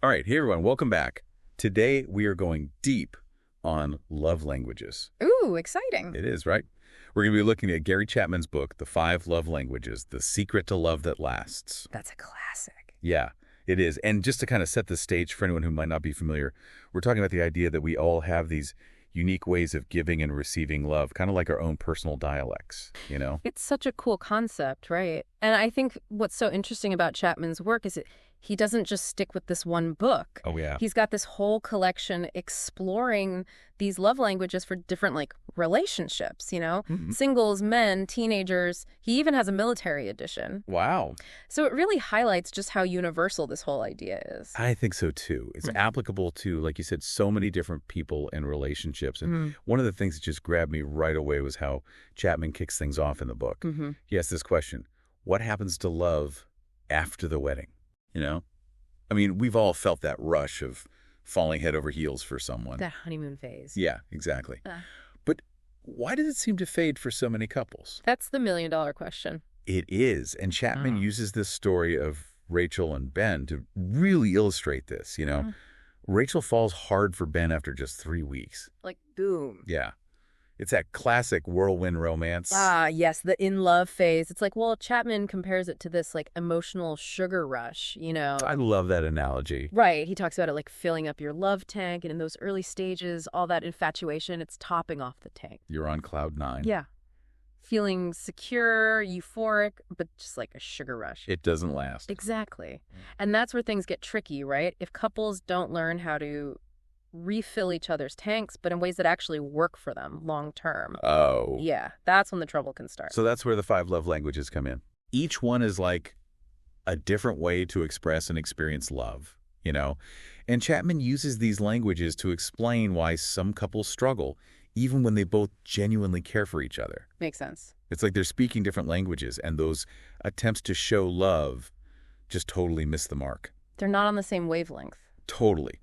All right, hey everyone, welcome back. Today we are going deep on love languages. Ooh, exciting. It is, right? We're going to be looking at Gary Chapman's book, The 5 Love Languages, The Secret to Love That Lasts. That's a classic. Yeah, it is. And just to kind of set the stage for anyone who might not be familiar, we're talking about the idea that we all have these unique ways of giving and receiving love, kind of like our own personal dialects, you know? It's such a cool concept, right? And I think what's so interesting about Chapman's work is he doesn't just stick with this one book. Oh, yeah. He's got this whole collection exploring these love languages for different, relationships, Singles, men, teenagers. He even has a military edition. Wow. So it really highlights just how universal this whole idea is. I think so, too. It's applicable to, like you said, so many different people and relationships. And one of the things that just grabbed me right away was how Chapman kicks things off in the book. He asks this question: what happens to love after the wedding? I mean, we've all felt that rush of falling head over heels for someone. That honeymoon phase. Yeah, exactly. But why does it seem to fade for so many couples? That's the million-dollar question. It is. And Chapman uses this story of Rachel and Ben to really illustrate this, Rachel falls hard for Ben after just 3 weeks. Like, boom. Yeah. It's that classic whirlwind romance. Ah, yes, the in-love phase. It's like, well, Chapman compares it to this, emotional sugar rush, I love that analogy. Right. He talks about it like filling up your love tank, and in those early stages, all that infatuation, it's topping off the tank. You're on cloud 9. Yeah. Feeling secure, euphoric, but just like a sugar rush. It doesn't last. Exactly. And that's where things get tricky, right? If couples don't learn how to refill each other's tanks, but in ways that actually work for them long term. Oh. Yeah, that's when the trouble can start. So that's where the 5 love languages come in. Each one is like a different way to express and experience love, And Chapman uses these languages to explain why some couples struggle, even when they both genuinely care for each other. Makes sense. It's like they're speaking different languages, and those attempts to show love just totally miss the mark. They're not on the same wavelength. Totally.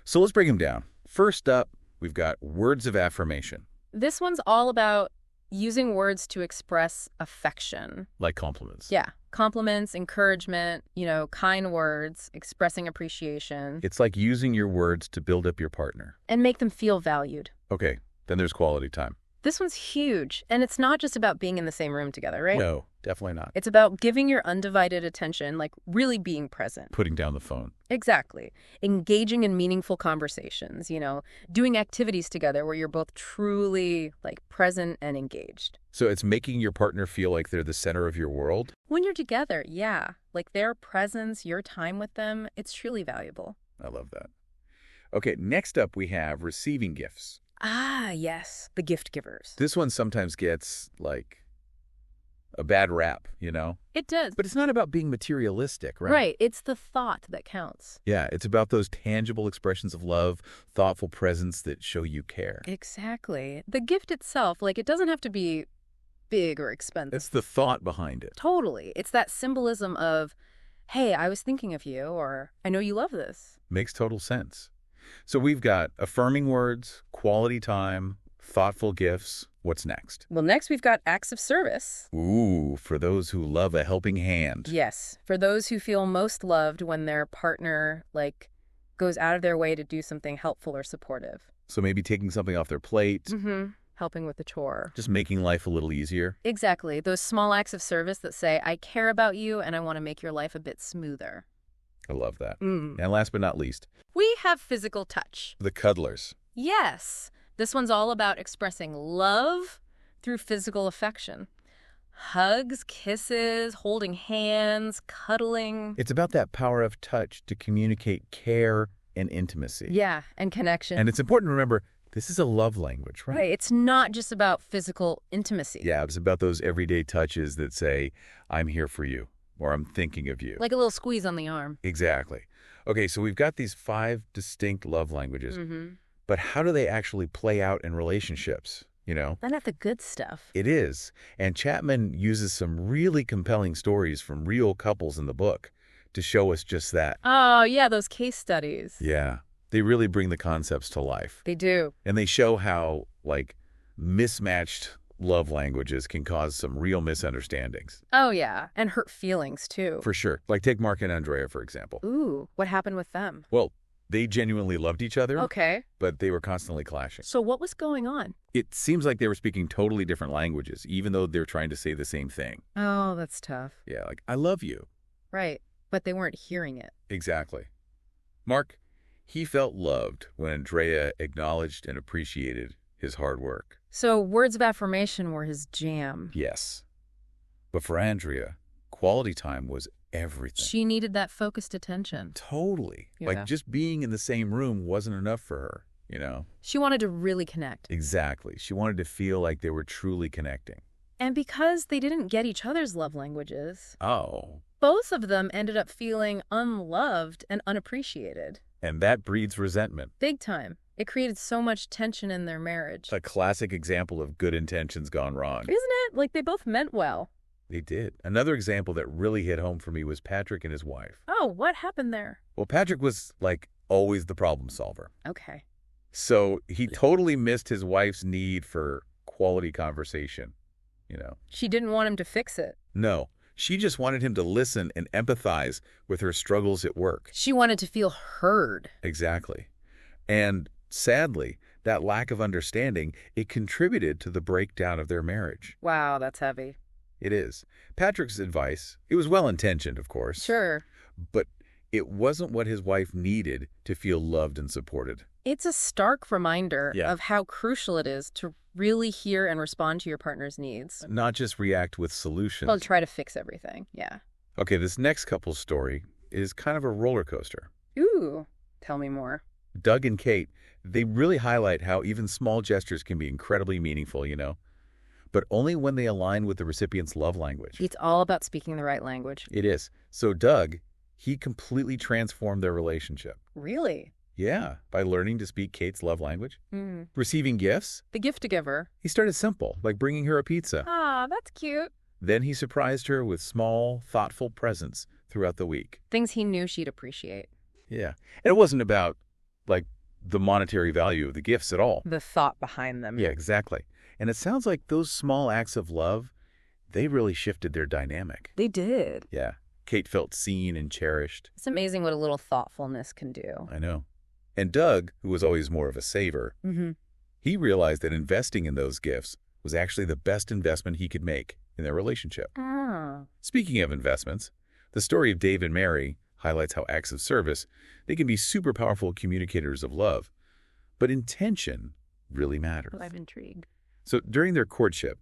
So let's break them down. First up, we've got words of affirmation. This one's all about using words to express affection. Like compliments. Yeah. Compliments, encouragement, kind words, expressing appreciation. It's like using your words to build up your partner. And make them feel valued. Okay, then there's quality time. This one's huge. And it's not just about being in the same room together, right? No, definitely not. It's about giving your undivided attention, really being present. Putting down the phone. Exactly. Engaging in meaningful conversations, doing activities together where you're both truly, present and engaged. So it's making your partner feel like they're the center of your world? When you're together, yeah. Their presence, your time with them, it's truly valuable. I love that. Okay, next up we have receiving gifts. Ah, yes. The gift givers. This one sometimes gets, a bad rap, It does. But it's not about being materialistic, right? Right. It's the thought that counts. Yeah, it's about those tangible expressions of love, thoughtful presence that show you care. Exactly. The gift itself, it doesn't have to be big or expensive. It's the thought behind it. Totally. It's that symbolism of, hey, I was thinking of you, or I know you love this. Makes total sense. So we've got affirming words, quality time, thoughtful gifts. What's next? Well, next we've got acts of service. Ooh, for those who love a helping hand. Yes, for those who feel most loved when their partner, goes out of their way to do something helpful or supportive. So maybe taking something off their plate. Helping with the chore. Just making life a little easier. Exactly. Those small acts of service that say, I care about you and I want to make your life a bit smoother. I love that. And last but not least, we have physical touch. the cuddlers. Yes. This one's all about expressing love through physical affection. Hugs, kisses, holding hands, cuddling. It's about that power of touch to communicate care and intimacy. Yeah, and connection. And it's important to remember, this is a love language, right? Right. It's not just about physical intimacy. Yeah, it's about those everyday touches that say, I'm here for you, or I'm thinking of you. Like a little squeeze on the arm. Exactly. Okay, so we've got these 5 distinct love languages. But how do they actually play out in relationships, Then at the good stuff. It is. And Chapman uses some really compelling stories from real couples in the book to show us just that. Oh, yeah, those case studies. Yeah. They really bring the concepts to life. They do. And they show how, mismatched love languages can cause some real misunderstandings. Oh, yeah. And hurt feelings, too. For sure. Like take Mark and Andrea, for example. Ooh, what happened with them? Well, they genuinely loved each other, Okay. but they were constantly clashing. So what was going on? It seems like they were speaking totally different languages, even though they're trying to say the same thing. Oh, that's tough. Yeah, like, I love you. Right. But they weren't hearing it. Exactly. Mark, he felt loved when Andrea acknowledged and appreciated his hard work. So words of affirmation were his jam. Yes. But for Andrea, quality time was everything. She needed that focused attention. Totally. Yeah. Like just being in the same room wasn't enough for her, you know? She wanted to really connect. Exactly. She wanted to feel like they were truly connecting. And because they didn't get each other's love languages, Oh. both of them ended up feeling unloved and unappreciated. And that breeds resentment. Big time. It created so much tension in their marriage. A classic example of good intentions gone wrong. Isn't it? Like they both meant well. They did. Another example that really hit home for me was Patrick and his wife. Oh, what happened there? Well, Patrick was, like, always the problem solver. Okay. So he totally missed his wife's need for quality conversation, you know? She didn't want him to fix it. No, she just wanted him to listen and empathize with her struggles at work. She wanted to feel heard. Exactly. And sadly, that lack of understanding, it contributed to the breakdown of their marriage. Wow, that's heavy. It is. Patrick's advice, it was well-intentioned, of course. Sure. But it wasn't what his wife needed to feel loved and supported. It's a stark reminder Yeah. of how crucial it is to really hear and respond to your partner's needs. Not just react with solutions. Well, try to fix everything. Yeah. Okay, this next couple's story is kind of a roller coaster. Ooh, tell me more. Doug and Kate, they really highlight how even small gestures can be incredibly meaningful, you know? But only when they align with the recipient's love language. It's all about speaking the right language. It is. So Doug, he completely transformed their relationship. Really? Yeah, by learning to speak Kate's love language. Mm. Receiving gifts. The gift giver. He started simple, like bringing her a pizza. Ah, that's cute. Then he surprised her with small, thoughtful presents throughout the week. Things he knew she'd appreciate. Yeah. And it wasn't about, like, the monetary value of the gifts at all. The thought behind them. Yeah, exactly. And it sounds like those small acts of love, they really shifted their dynamic. They did. Yeah. Kate felt seen and cherished. It's amazing what a little thoughtfulness can do. I know. And Doug, who was always more of a saver, he realized that investing in those gifts was actually the best investment he could make in their relationship. Ah. Speaking of investments, the story of Dave and Mary highlights how acts of service, they can be super powerful communicators of love. But intention really matters. I'm intrigued. So during their courtship,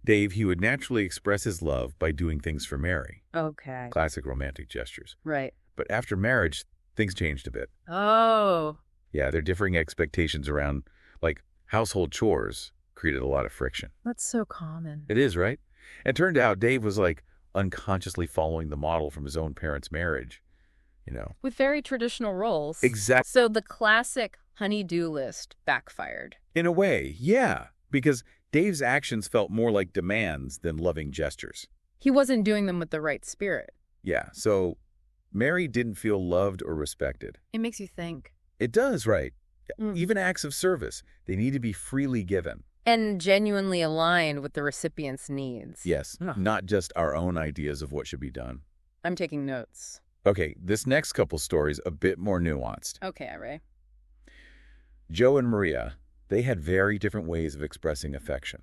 Dave, he would naturally express his love by doing things for Mary. Okay. Classic romantic gestures. Right. But after marriage, things changed a bit. Oh. Yeah, their differing expectations around, like, household chores created a lot of friction. That's so common. It is, right? It turned out Dave was, like, unconsciously following the model from his own parents' marriage, you know. With very traditional roles. Exactly. So the classic honey-do list backfired. In a way, yeah, because Dave's actions felt more like demands than loving gestures. He wasn't doing them with the right spirit. Yeah, so Mary didn't feel loved or respected. It makes you think. It does, right? Mm. Even acts of service, they need to be freely given. And genuinely aligned with the recipient's needs. Yes, not just our own ideas of what should be done. I'm taking notes. Okay, this next couple's story is a bit more nuanced. Okay, Ray. Joe and Maria, they had very different ways of expressing affection.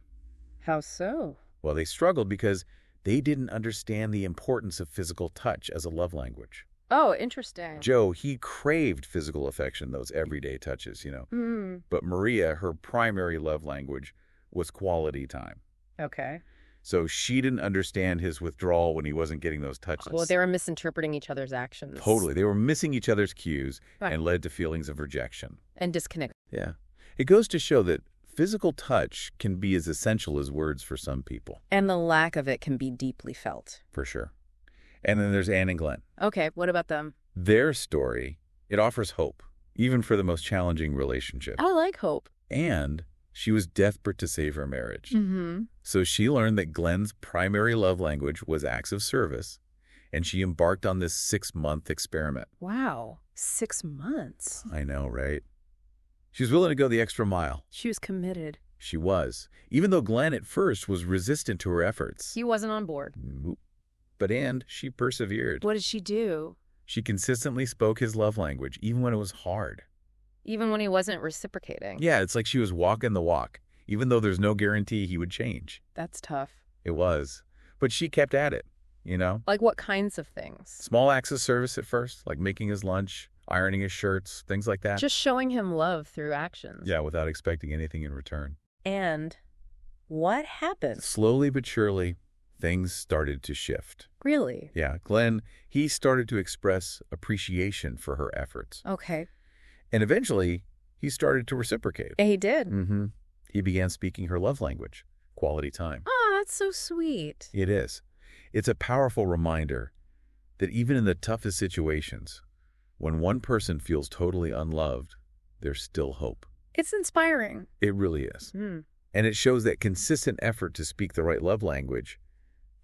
How so? Well, they struggled because they didn't understand the importance of physical touch as a love language. Oh, interesting. Joe, he craved physical affection, those everyday touches, you know. Mm. But Maria, her primary love language was quality time. Okay. So she didn't understand his withdrawal when he wasn't getting those touches. Well, they were misinterpreting each other's actions. Totally. They were missing each other's cues Right. and led to feelings of rejection. And disconnect. Yeah. It goes to show that physical touch can be as essential as words for some people. And the lack of it can be deeply felt. For sure. And then there's Anne and Glenn. Okay, what about them? Their story, it offers hope, even for the most challenging relationship. I like hope. And she was desperate to save her marriage. Mm-hmm. So she learned that Glenn's primary love language was acts of service, and she embarked on this 6-month experiment. Wow. 6 months. I know, right? She was willing to go the extra mile. She was committed. She was, even though Glenn at first was resistant to her efforts. He wasn't on board. But she persevered. What did she do? She consistently spoke his love language, even when it was hard. Even when he wasn't reciprocating? Yeah, it's like she was walking the walk, even though there's no guarantee he would change. That's tough. It was. But she kept at it, you know? Like what kinds of things? Small acts of service at first, like making his lunch, ironing his shirts, things like that. Just showing him love through actions. Yeah, without expecting anything in return. And what happened? Slowly but surely, things started to shift. Really? Yeah, Glenn, he started to express appreciation for her efforts. Okay. And eventually, he started to reciprocate. Yeah, he did. Mm-hmm. He began speaking her love language, quality time. Oh, that's so sweet. It is. It's a powerful reminder that even in the toughest situations, when one person feels totally unloved, there's still hope. It's inspiring. It really is. And it shows that consistent effort to speak the right love language,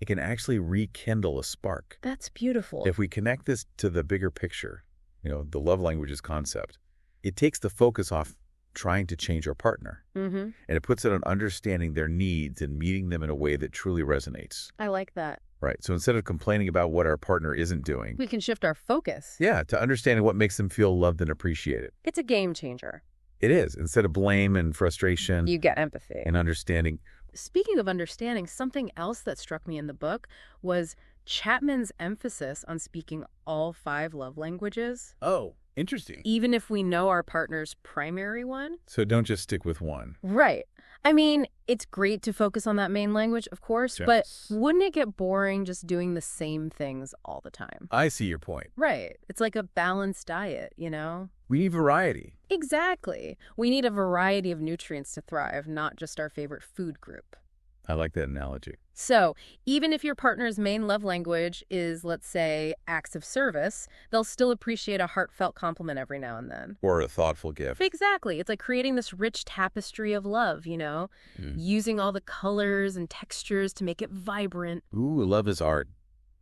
it can actually rekindle a spark. That's beautiful. If we connect this to the bigger picture, the love languages concept, it takes the focus off trying to change our partner. And it puts it on understanding their needs and meeting them in a way that truly resonates. I like that. Right. So instead of complaining about what our partner isn't doing, we can shift our focus. Yeah, to understanding what makes them feel loved and appreciated. It's a game changer. It is. Instead of blame and frustration. You get empathy. And understanding. Speaking of understanding, something else that struck me in the book was Chapman's emphasis on speaking all 5 love languages. Oh, interesting. Even if we know our partner's primary one. So don't just stick with one. Right. I mean, it's great to focus on that main language, of course, Yes. but wouldn't it get boring just doing the same things all the time? I see your point. Right. It's like a balanced diet, We need variety. Exactly. We need a variety of nutrients to thrive, not just our favorite food group. I like that analogy. So, even if your partner's main love language is, let's say, acts of service, they'll still appreciate a heartfelt compliment every now and then. Or a thoughtful gift. Exactly. It's like creating this rich tapestry of love, using all the colors and textures to make it vibrant. Ooh, love is art.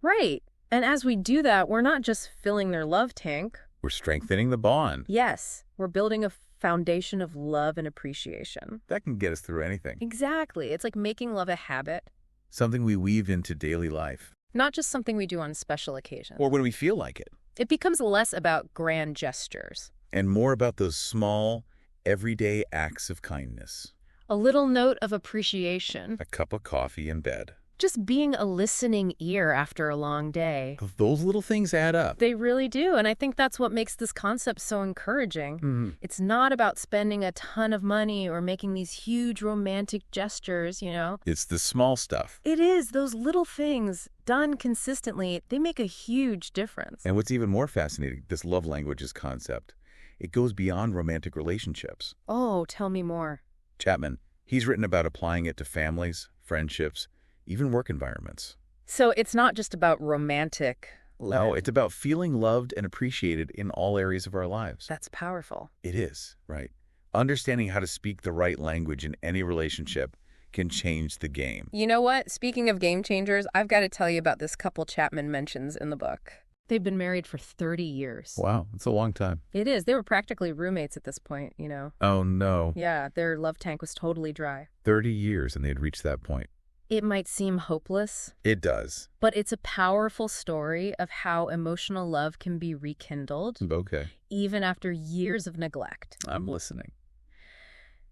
Right. And as we do that, we're not just filling their love tank. We're strengthening the bond. Yes. We're building a foundation of love and appreciation. That can get us through anything. Exactly. It's like making love a habit. Something we weave into daily life. Not just something we do on special occasions. Or when we feel like it. It becomes less about grand gestures. And more about those small, everyday acts of kindness. A little note of appreciation. A cup of coffee in bed. Just being a listening ear after a long day. Those little things add up. They really do, and I think that's what makes this concept so encouraging. It's not about spending a ton of money or making these huge romantic gestures, It's the small stuff. It is. Those little things, done consistently, they make a huge difference. And what's even more fascinating, this love languages concept, it goes beyond romantic relationships. Oh, tell me more. Chapman, he's written about applying it to families, friendships, even work environments. So it's not just about romantic love. No, it's about feeling loved and appreciated in all areas of our lives. That's powerful. It is, right? Understanding how to speak the right language in any relationship can change the game. You know what? Speaking of game changers, I've got to tell you about this couple Chapman mentions in the book. They've been married for 30 years. Wow, that's a long time. It is. They were practically roommates at this point, Oh, no. Yeah, their love tank was totally dry. 30 years and they'd reached that point. It might seem hopeless. It does. But it's a powerful story of how emotional love can be rekindled. Okay. Even after years of neglect. I'm listening.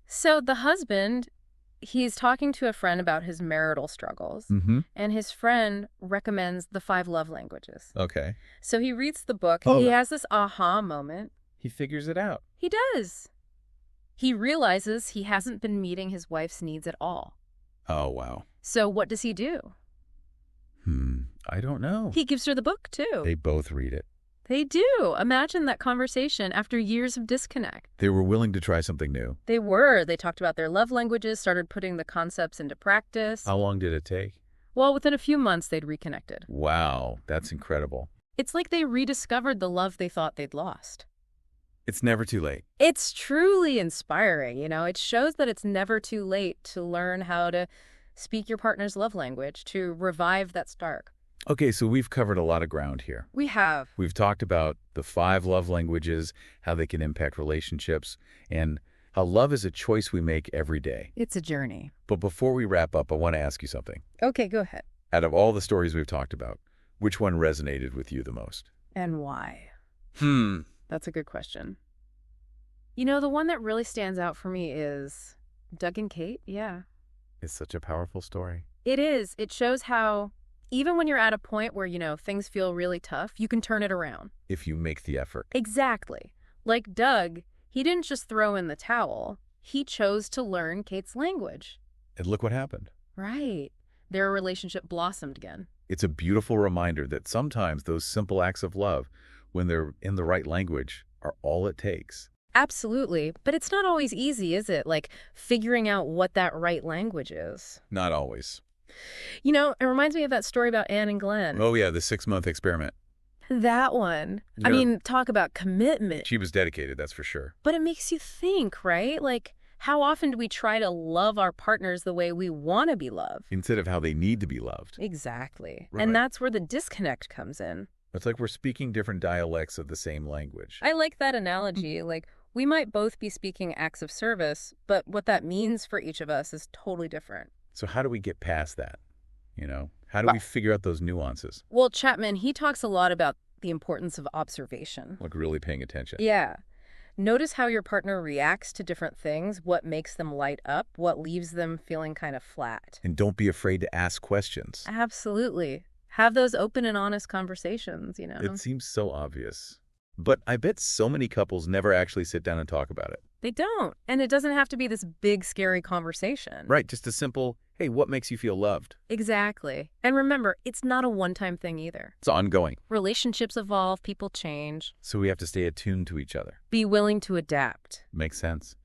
So the husband, he's talking to a friend about his marital struggles. And his friend recommends the 5 love languages. Okay. So he reads the book. Oh. He has this aha moment. He figures it out. He does. He realizes he hasn't been meeting his wife's needs at all. Oh, wow. So what does he do? I don't know. He gives her the book, too. They both read it. They do. Imagine that conversation after years of disconnect. They were willing to try something new. They were. They talked about their love languages, started putting the concepts into practice. How long did it take? Well, within a few months, they'd reconnected. Wow, that's incredible. It's like they rediscovered the love they thought they'd lost. It's never too late. It's truly inspiring, It shows that it's never too late to learn how to speak your partner's love language, to revive that spark. Okay, so we've covered a lot of ground here. We have. We've talked about the 5 love languages, how they can impact relationships, and how love is a choice we make every day. It's a journey. But before we wrap up, I want to ask you something. Okay, go ahead. Out of all the stories we've talked about, which one resonated with you the most? And why? Hmm. That's a good question. You know, the one that really stands out for me is Doug and Kate. Yeah. It's such a powerful story. It is. It shows how even when you're at a point where, things feel really tough, you can turn it around. If you make the effort. Exactly. Like Doug, he didn't just throw in the towel. He chose to learn Kate's language. And look what happened. Right. Their relationship blossomed again. It's a beautiful reminder that sometimes those simple acts of love, when they're in the right language, are all it takes. Absolutely. But it's not always easy, is it? Like figuring out what that right language is. Not always. It reminds me of that story about Anne and Glenn. Oh, yeah, the 6-month experiment. That one. I mean, talk about commitment. She was dedicated, that's for sure. But it makes you think, right? Like, how often do we try to love our partners the way we want to be loved? Instead of how they need to be loved. Exactly. Right. And that's where the disconnect comes in. It's like we're speaking different dialects of the same language. I like that analogy. Like, we might both be speaking acts of service, but what that means for each of us is totally different. So how do we get past that? How do we figure out those nuances? Well, Chapman, he talks a lot about the importance of observation. Like really paying attention. Yeah. Notice how your partner reacts to different things, what makes them light up, what leaves them feeling kind of flat. And don't be afraid to ask questions. Absolutely. Have those open and honest conversations, It seems so obvious. But I bet so many couples never actually sit down and talk about it. They don't. And it doesn't have to be this big, scary conversation. Right, just a simple, hey, what makes you feel loved? Exactly. And remember, it's not a one-time thing either. It's ongoing. Relationships evolve, people change. So we have to stay attuned to each other. Be willing to adapt. Makes sense.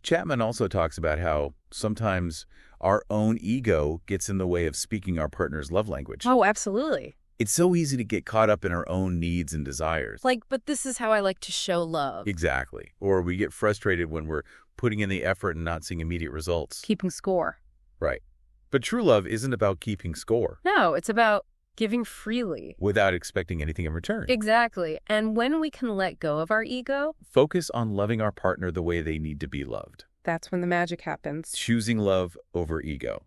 Chapman also talks about how sometimes our own ego gets in the way of speaking our partner's love language. Oh, absolutely. It's so easy to get caught up in our own needs and desires. But this is how I like to show love. Exactly. Or we get frustrated when we're putting in the effort and not seeing immediate results. Keeping score. Right. But true love isn't about keeping score. No, it's about giving freely. Without expecting anything in return. Exactly. And when we can let go of our ego, focus on loving our partner the way they need to be loved. That's when the magic happens. Choosing love over ego.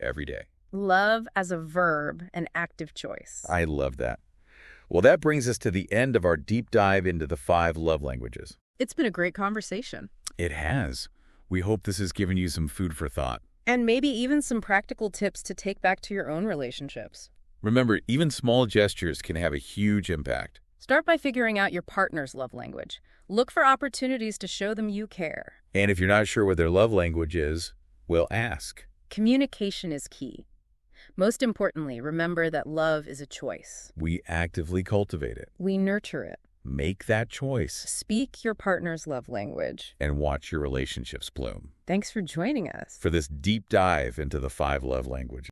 Every day. Love as a verb, an active choice. I love that. Well, that brings us to the end of our deep dive into the 5 love languages. It's been a great conversation. It has. We hope this has given you some food for thought. And maybe even some practical tips to take back to your own relationships. Remember, even small gestures can have a huge impact. Start by figuring out your partner's love language. Look for opportunities to show them you care. And if you're not sure what their love language is, well, ask. Communication is key. Most importantly, remember that love is a choice. We actively cultivate it. We nurture it. Make that choice. Speak your partner's love language. And watch your relationships bloom. Thanks for joining us for this deep dive into the 5 love languages.